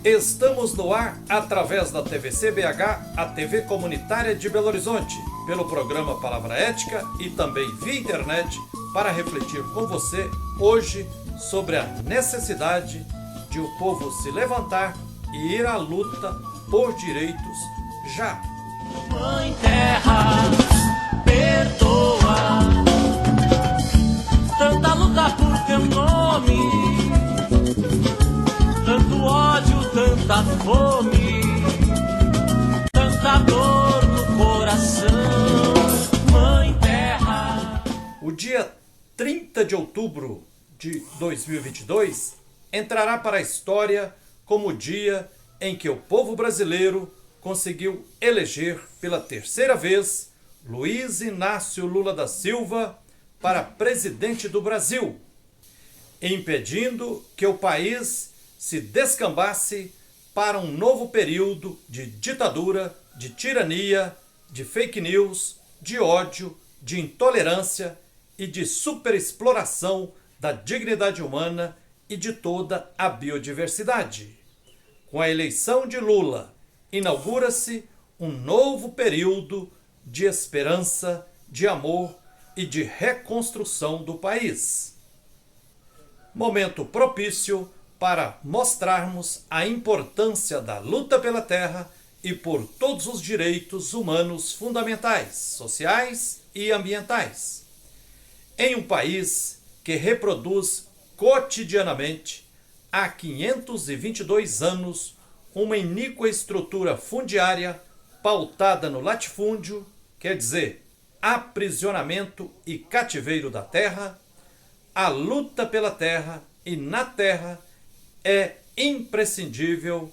Estamos no ar através da TVC BH, a TV comunitária de Belo Horizonte, pelo programa Palavra Ética e também via internet para refletir com você hoje sobre a necessidade de o povo se levantar e ir à luta por direitos já. Mãe Terra, perdoa tanta luta por teu nome, tanto ódio, tanta fome, tanta dor no coração. Mãe Terra. O dia 30 de outubro de 2022 entrará para a história como o dia em que o povo brasileiro conseguiu eleger pela terceira vez Luiz Inácio Lula da Silva para presidente do Brasil, impedindo que o país se descambasse para um novo período de ditadura, de tirania, de fake news, de ódio, de intolerância e de superexploração da dignidade humana e de toda a biodiversidade. Com a eleição de Lula, inaugura-se um novo período de esperança, de amor e de reconstrução do país. Momento propício para mostrarmos a importância da luta pela terra e por todos os direitos humanos fundamentais, sociais e ambientais. Em um país que reproduz cotidianamente, há 522 anos, uma iníqua estrutura fundiária pautada no latifúndio, quer dizer, aprisionamento e cativeiro da terra, a luta pela terra e na terra é imprescindível,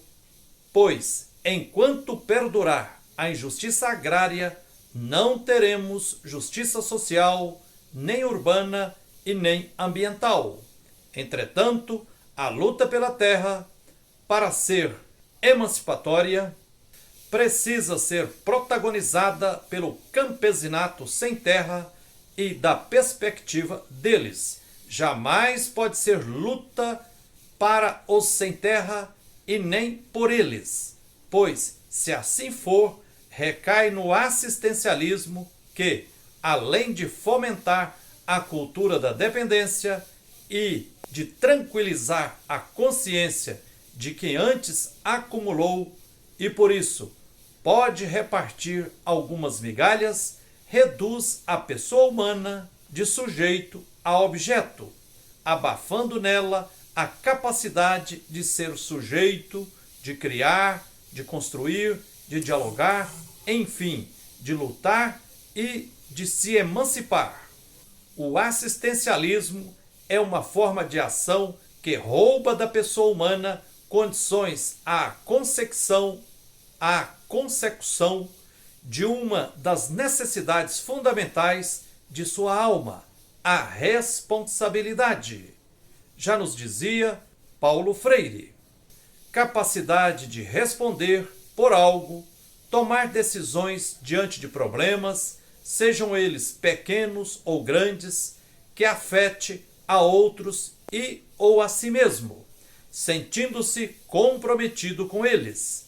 pois, enquanto perdurar a injustiça agrária, não teremos justiça social, nem urbana e nem ambiental. Entretanto, a luta pela terra, para ser emancipatória, precisa ser protagonizada pelo campesinato sem terra e da perspectiva deles. Jamais pode ser luta para os sem terra e nem por eles, pois, se assim for, recai no assistencialismo que, além de fomentar a cultura da dependência e de tranquilizar a consciência de quem antes acumulou e, por isso, pode repartir algumas migalhas, reduz a pessoa humana de sujeito a objeto, abafando nela a capacidade de ser sujeito, de criar, de construir, de dialogar, enfim, de lutar e de se emancipar. O assistencialismo é uma forma de ação que rouba da pessoa humana condições à consecução de uma das necessidades fundamentais de sua alma, a responsabilidade. Já nos dizia Paulo Freire, capacidade de responder por algo, tomar decisões diante de problemas, sejam eles pequenos ou grandes, que afete a outros e ou a si mesmo, sentindo-se comprometido com eles.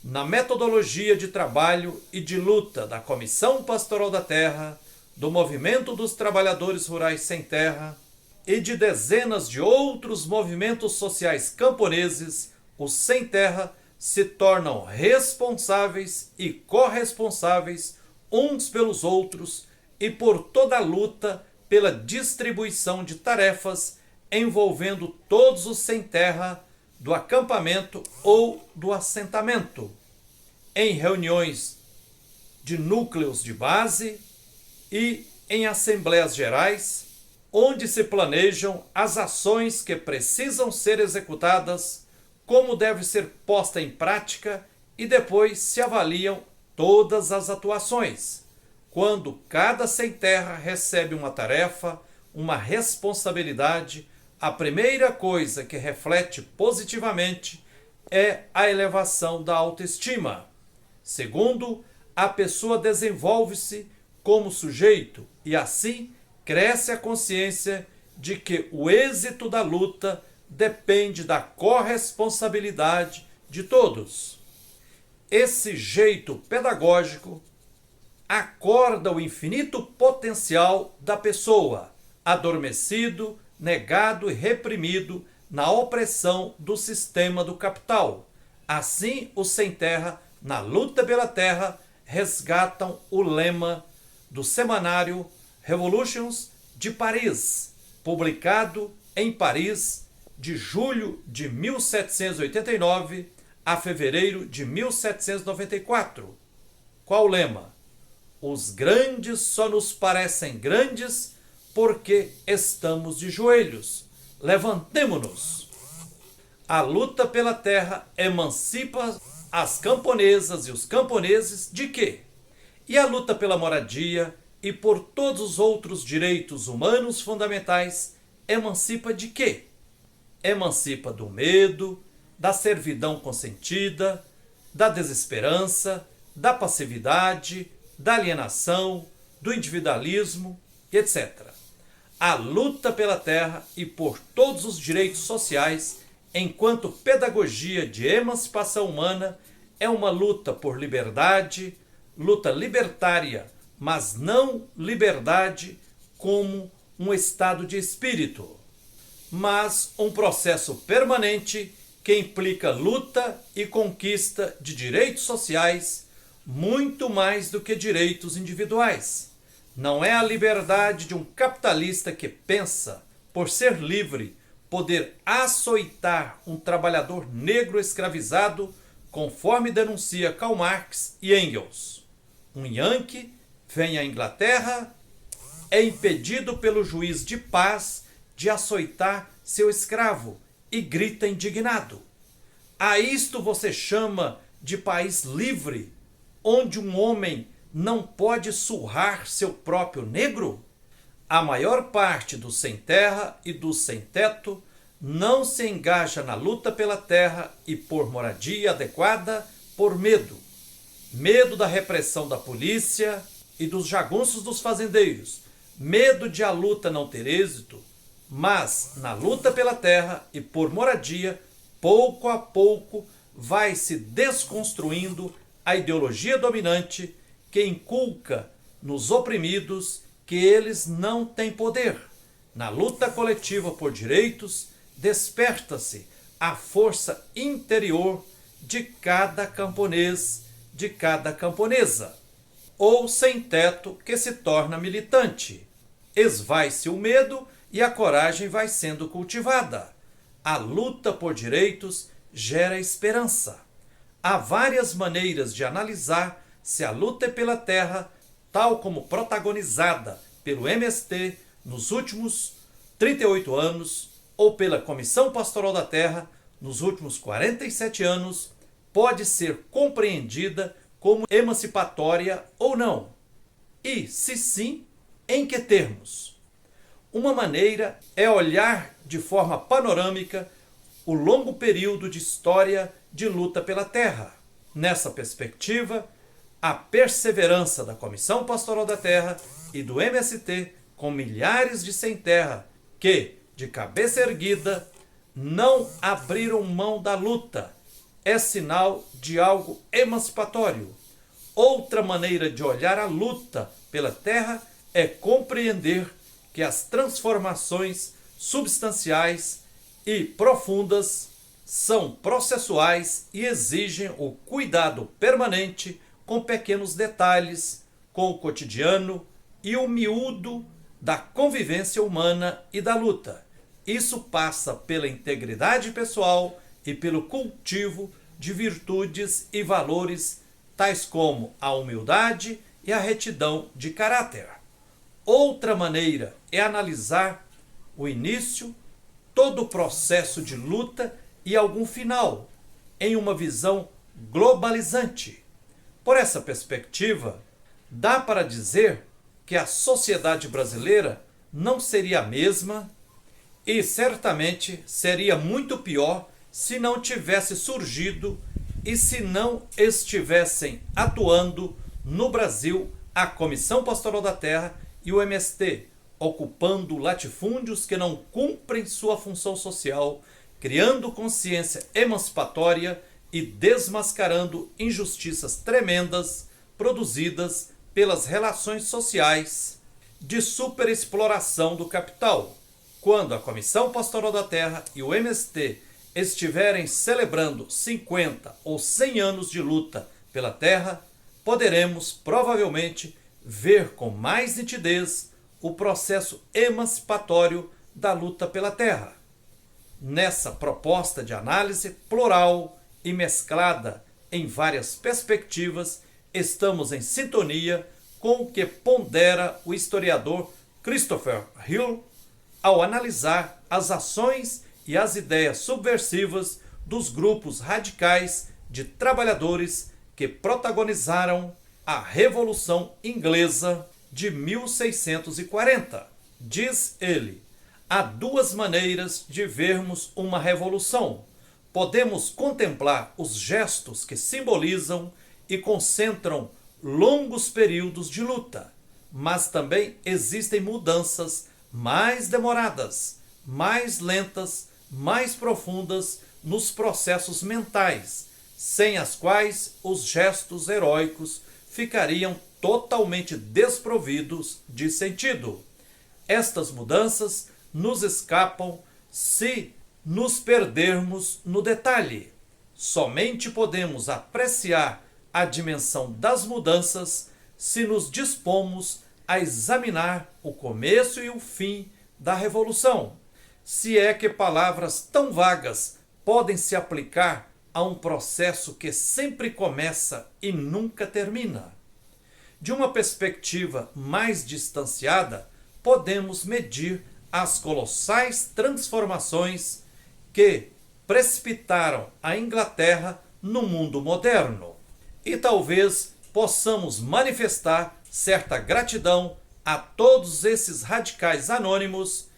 Na metodologia de trabalho e de luta da Comissão Pastoral da Terra, do Movimento dos Trabalhadores Rurais Sem Terra e de dezenas de outros movimentos sociais camponeses, os sem terra se tornam responsáveis e corresponsáveis uns pelos outros e por toda a luta pela distribuição de tarefas envolvendo todos os sem terra do acampamento ou do assentamento, em reuniões de núcleos de base e em assembleias gerais, onde se planejam as ações que precisam ser executadas, como deve ser posta em prática e depois se avaliam todas as atuações. Quando cada sem terra recebe uma tarefa, uma responsabilidade, a primeira coisa que reflete positivamente é a elevação da autoestima. Segundo, a pessoa desenvolve-se como sujeito e assim cresce a consciência de que o êxito da luta depende da corresponsabilidade de todos. Esse jeito pedagógico acorda o infinito potencial da pessoa, adormecido, negado e reprimido na opressão do sistema do capital. Assim, os sem terra, na luta pela terra, resgatam o lema do semanário Revolutions de Paris, publicado em Paris de julho de 1789 a fevereiro de 1794. Qual o lema? Os grandes só nos parecem grandes porque estamos de joelhos. Levantemo-nos! A luta pela terra emancipa as camponesas e os camponeses de quê? E a luta pela moradia e por todos os outros direitos humanos fundamentais emancipa de quê? Emancipa do medo, da servidão consentida, da desesperança, da passividade, da alienação, do individualismo, etc. A luta pela terra e por todos os direitos sociais, enquanto pedagogia de emancipação humana, é uma luta por liberdade, luta libertária, mas não liberdade como um estado de espírito, mas um processo permanente que implica luta e conquista de direitos sociais muito mais do que direitos individuais. Não é a liberdade de um capitalista que pensa, por ser livre, poder açoitar um trabalhador negro escravizado, conforme denuncia Karl Marx e Engels. Um Yankee vem à Inglaterra, é impedido pelo juiz de paz de açoitar seu escravo e grita indignado. A isto você chama de país livre, onde um homem não pode surrar seu próprio negro? A maior parte dos sem terra e dos sem teto não se engaja na luta pela terra e por moradia adequada por medo. Medo da repressão da polícia e dos jagunços dos fazendeiros. Medo de a luta não ter êxito. Mas na luta pela terra e por moradia, pouco a pouco vai se desconstruindo a ideologia dominante que inculca nos oprimidos que eles não têm poder. Na luta coletiva por direitos, desperta-se a força interior de cada camponês, de cada camponesa, ou sem teto que se torna militante. Esvai-se o medo e a coragem vai sendo cultivada. A luta por direitos gera esperança. Há várias maneiras de analisar se a luta é pela terra, tal como protagonizada pelo MST nos últimos 38 anos, ou pela Comissão Pastoral da Terra nos últimos 47 anos, pode ser compreendida como emancipatória ou não. E, se sim, em que termos? Uma maneira é olhar de forma panorâmica o longo período de história de luta pela terra. Nessa perspectiva, a perseverança da Comissão Pastoral da Terra e do MST, com milhares de sem terra que, de cabeça erguida, não abriram mão da luta, é sinal de algo emancipatório. Outra maneira de olhar a luta pela terra é compreender que as transformações substanciais e profundas são processuais e exigem o cuidado permanente com pequenos detalhes, com o cotidiano e o miúdo da convivência humana e da luta. Isso passa pela integridade pessoal e pelo cultivo de virtudes e valores tais como a humildade e a retidão de caráter. Outra maneira é analisar o início, todo o processo de luta e algum final, em uma visão globalizante. Por essa perspectiva, dá para dizer que a sociedade brasileira não seria a mesma e certamente seria muito pior se não tivesse surgido e se não estivessem atuando no Brasil a Comissão Pastoral da Terra e o MST, ocupando latifúndios que não cumprem sua função social criando consciência emancipatória e desmascarando injustiças tremendas produzidas pelas relações sociais de superexploração do capital. Quando a Comissão Pastoral da Terra e o MST estiverem celebrando 50 ou 100 anos de luta pela terra, poderemos provavelmente ver com mais nitidez o processo emancipatório da luta pela terra. Nessa proposta de análise plural e mesclada em várias perspectivas, estamos em sintonia com o que pondera o historiador Christopher Hill ao analisar as ações e as ideias subversivas dos grupos radicais de trabalhadores que protagonizaram a Revolução Inglesa de 1640. Diz ele: há duas maneiras de vermos uma revolução. Podemos contemplar os gestos que simbolizam e concentram longos períodos de luta, mas também existem mudanças mais demoradas, mais lentas, mais profundas nos processos mentais, sem as quais os gestos heróicos ficariam totalmente desprovidos de sentido. Estas mudanças nos escapam se nos perdermos no detalhe. Somente podemos apreciar a dimensão das mudanças se nos dispomos a examinar o começo e o fim da revolução. Se é que palavras tão vagas podem se aplicar a um processo que sempre começa e nunca termina. De uma perspectiva mais distanciada, podemos medir as colossais transformações que precipitaram a Inglaterra no mundo moderno. E talvez possamos manifestar certa gratidão a todos esses radicais anônimos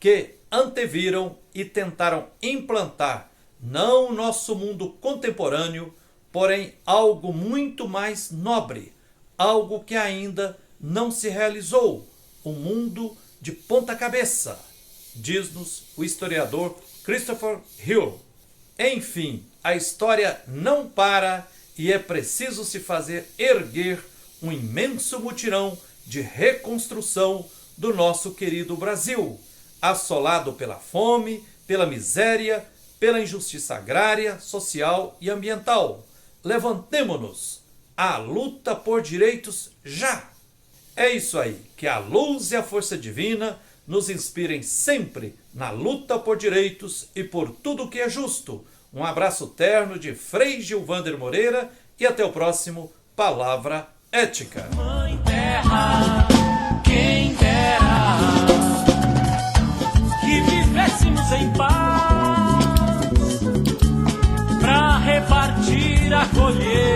que anteviram e tentaram implantar não o nosso mundo contemporâneo, porém algo muito mais nobre, algo que ainda não se realizou, um mundo de ponta cabeça, diz-nos o historiador Christopher Hill. Enfim, a história não para e é preciso se fazer erguer um imenso mutirão de reconstrução do nosso querido Brasil, assolado pela fome, pela miséria, pela injustiça agrária, social e ambiental. Levantemo-nos à luta por direitos já! É isso aí, que a luz e a força divina nos inspirem sempre na luta por direitos e por tudo que é justo. Um abraço terno de Frei Gilvander Moreira e até o próximo Palavra Ética. Mãe Terra, quem dera que vivêssemos em paz pra repartir a colheita